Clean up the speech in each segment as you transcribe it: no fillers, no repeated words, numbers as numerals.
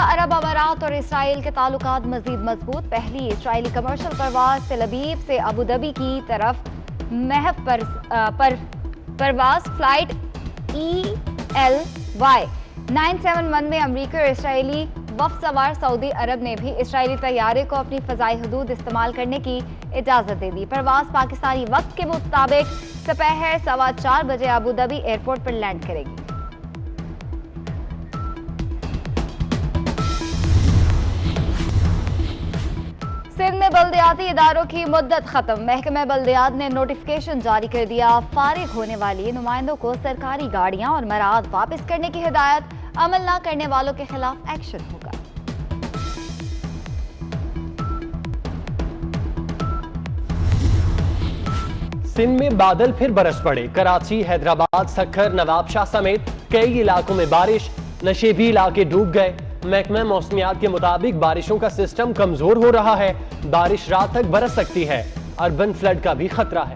अरब अमारात और इसराइल के ताल्लुकात मजीद मजबूत। पहली इसराइली कमर्शियल परवाज तेल अवीव से अबू धाबी की तरफ महव परवाज फ्लाइट ELY 971 में अमरीकी और इसराइली वफ्द सवार सऊदी अरब ने भी इसराइली तैयारे को अपनी फजाई हदूद इस्तेमाल करने की इजाजत दे दी। परवाज पाकिस्तानी वक्त के मुताबिक दोपहर 4:15 बजे अबू धाबी एयरपोर्ट पर लैंड करेगी। सिंध में बल्दियाती इदारों की मुद्दत खत्म। महकमा बल्दियात ने नोटिफिकेशन जारी कर दिया। फारिग होने वाली नुमाइंदों को सरकारी गाड़ियां और मराद वापस करने की हिदायत। अमल न करने वालों के खिलाफ एक्शन होगा। सिंध में बादल फिर बरस पड़े। कराची, हैदराबाद, सक्खर, नवाबशाह समेत कई इलाकों में बारिश। नशेबी इलाके डूब गए। महकमा मौसमियात के मुताबिक बारिशों का सिस्टम कमजोर हो रहा है। बारिश रात तक बरस सकती है। अर्बन फ्लड का भी खतरा है।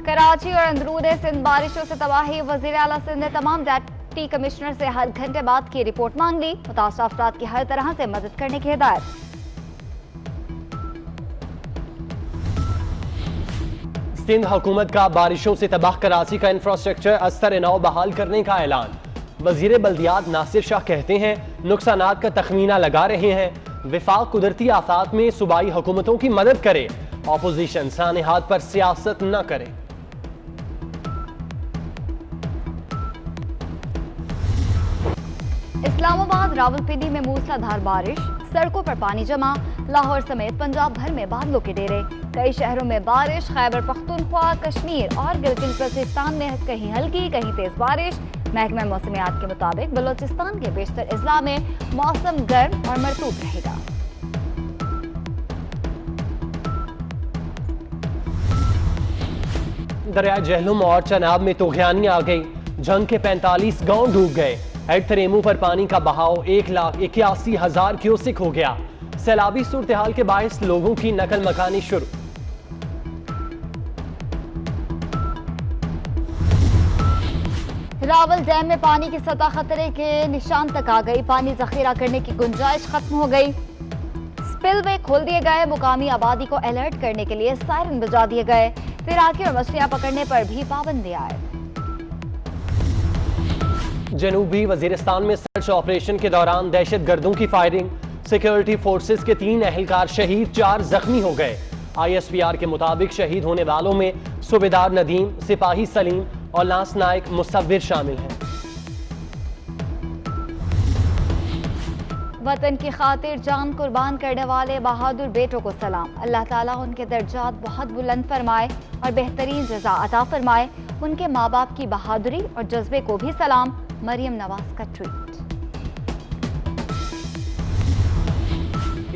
कराची और अंदरूने सिंध बारिशों से तबाही। वजीर आला सिंध ने तमाम डिप्टी कमिश्नर से हर घंटे बाद की रिपोर्ट मांग ली। मुतासर अफराद की हर तरह से मदद करने की हिदायत। सिंध हुकूमत का बारिशों से तबाह कराची का इंफ्रास्ट्रक्चर अस्तर नौ बहाल करने का ऐलान। वजीर बल्दियात नासिर शाह कहते हैं नुकसानात का तखमीना लगा रहे हैं। विफाक कुदरती आफात में सूबाई हुकूमतों की मदद करे। ऑपोजिशन सानेहात पर सियासत न करे। इस्लामाबाद, रावलपिंडी में मूसलाधार बारिश। सड़कों पर पानी जमा। लाहौर समेत पंजाब भर में बादलों के डेरे। कई शहरों में बारिश। खैबर पख्तूनख्वा, कश्मीर और गिलगित बल्तिस्तान में कहीं हल्की कहीं तेज बारिश। महकमा मौसमियात के मुताबिक बलोचिस्तान के बेशतर अजला में मौसम गर्म और मरतूब रहेगा। दरिया जहलुम और चनाब में तूफानी आ गई। जंग के 45 गांव डूब गए। हेड तरेमू पर पानी का बहाव 1,81,000 क्यूसिक हो गया। सैलाबी सूरत हाल के बायस लोगों की नकल मकानी शुरू। रावल डैम में पानी की सतह खतरे के निशान तक आ गई। पानी जखीरा करने की गुंजाइश खत्म हो गई। स्पिलवे खोल दिए गए। मुकामी आबादी को अलर्ट करने के लिए सायरन बजा दिए गए। तैराकी और मछलियां पकड़ने पर भी पाबंदी आयद। जनूबी वजीरिस्तान में सर्च ऑपरेशन के दौरान दहशत गर्दों की फायरिंग। सिक्योरिटी फोर्सेस के 3 अहलकार शहीद, 4 जख्मी हो गए। ISPR के मुताबिक शहीद होने वालों में सूबेदार नदीम, सिपाही सलीम और लांस नायक मुसव्विर शामिल हैं। वतन की खातिर जान कुर्बान करने वाले बहादुर बेटों को सलाम। अल्लाह ताला उनके दर्जात बहुत बुलंद फरमाए और बेहतरीन जज़ा अता फरमाए। उनके माँ बाप की बहादुरी और जज्बे को भी सलाम। मरियम नवाज का ट्वीट।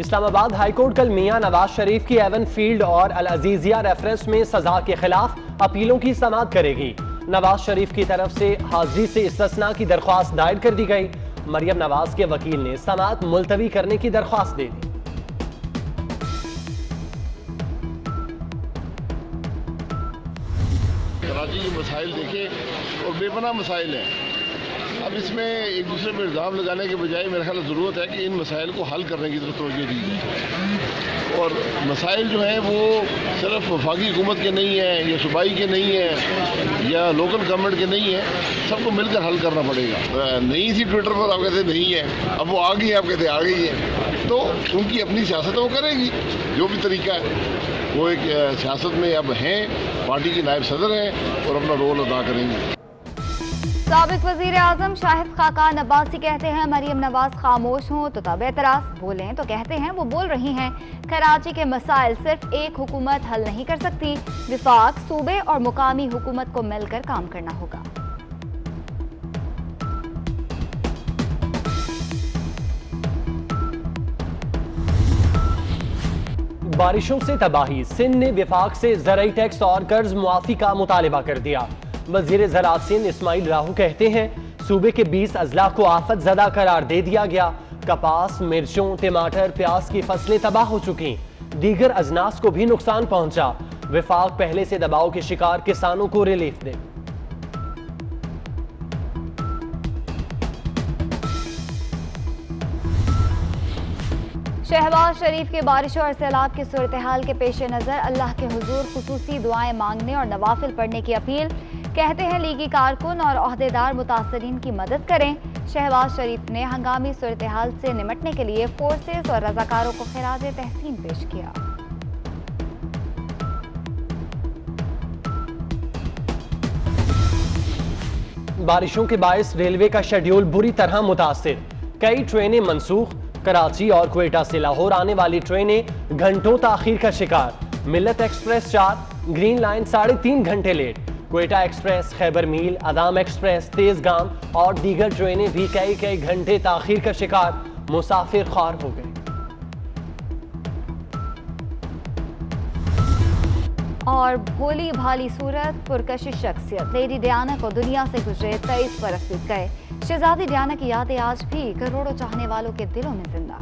इस्लामाबाद हाईकोर्ट कल मियां नवाज शरीफ की एवन फील्ड और अल अजीजिया रेफरेंस में सजा के खिलाफ अपीलों की समाअत करेगी। नवाज शरीफ की तरफ से हाजिरी से इस्तिस्ना की दरख्वास्त दायर कर दी गई। मरियम नवाज के वकील ने समाअत मुलतवी करने की दरख्वास्त दे दी। कराची के मसाइल देखें और बेपनाह मसाइल हैं। अब इसमें एक दूसरे पर इल्ज़ाम लगाने के बजाय मेरे ख्याल ज़रूरत है कि इन मसाइल को हल करने की तरफ तवज्जो दी जाए। और मसाइल जो हैं वो सिर्फ वफाकी हुकूमत के नहीं हैं या सूबाई के नहीं हैं या लोकल गवर्नमेंट के नहीं हैं, सबको मिलकर हल करना पड़ेगा। नहीं थी ट्विटर पर, आप कहते नहीं है, अब वो आ गई है, आप कहते आ गई है, तो उनकी अपनी सियासत वो करेगी जो भी तरीका है। वो एक सियासत में अब हैं, पार्टी के नायब सदर हैं और अपना रोल अदा करेंगे। साबिक वजीर आजम शाहिद खाकान अब्बासी कहते हैं मरियम नवाज खामोश हों तो तब एतराज, बोलें तो कहते हैं वो बोल रही हैं। कराची के मसाइल सिर्फ एक हुकूमत हल नहीं कर सकती। विफाक, सूबे और मुकामी हुकूमत को मिलकर काम करना होगा। बारिशों से तबाही। सिंध ने विफाक से ज़राई टैक्स और कर्ज मुआफी का मुतालबा कर दिया। वजीर ज़राअत सिंध इस्माइल राहू कहते हैं सूबे के 20 अजला को आफत ज़दा करार दे दिया गया। कपास, मिर्चों, टमाटर, प्याज की फसलें तबाह हो चुकी। दीगर अजनास को भी नुकसान पहुंचा। विफाक पहले से दबाव के शिकार किसानों को रिलीफ दे। शहबाज शरीफ के बारिशों और सैलाब की सूरत हाल के पेश नज़र अल्लाह के हुजूर खुसूसी दुआएं मांगने और नवाफिल पढ़ने की अपील। कहते हैं लीगी कारकुन और ओहदेदार मुतासरीन की मदद करें। शहबाज शरीफ ने हंगामी सूरत हाल से निमटने के लिए फोर्सेस और रजाकारों को खिराज तहसीन पेश किया। बारिशों के बायस रेलवे का शेड्यूल बुरी तरह मुतासिर, कई ट्रेनें मनसूख। कराची और क्वेटा से लाहौर आने वाली ट्रेनें घंटों ताखीर का शिकार। मिल्लत एक्सप्रेस 4, ग्रीन लाइन 3.5 घंटे लेट। क्वेटा एक्सप्रेस, खैबर मील, अदाम एक्सप्रेस, तेजगाम और दीगर ट्रेनें भी कई घंटे ताखीर का शिकार। मुसाफिर ख्वार हो गए। और भोली भाली सूरत, पुरकशिश शख्सियत लेडी डियाना को दुनिया से गुजरे 23 बरस बीत गए। शहजादी डियाना की यादें आज भी करोड़ों चाहने वालों के दिलों में जिंदा।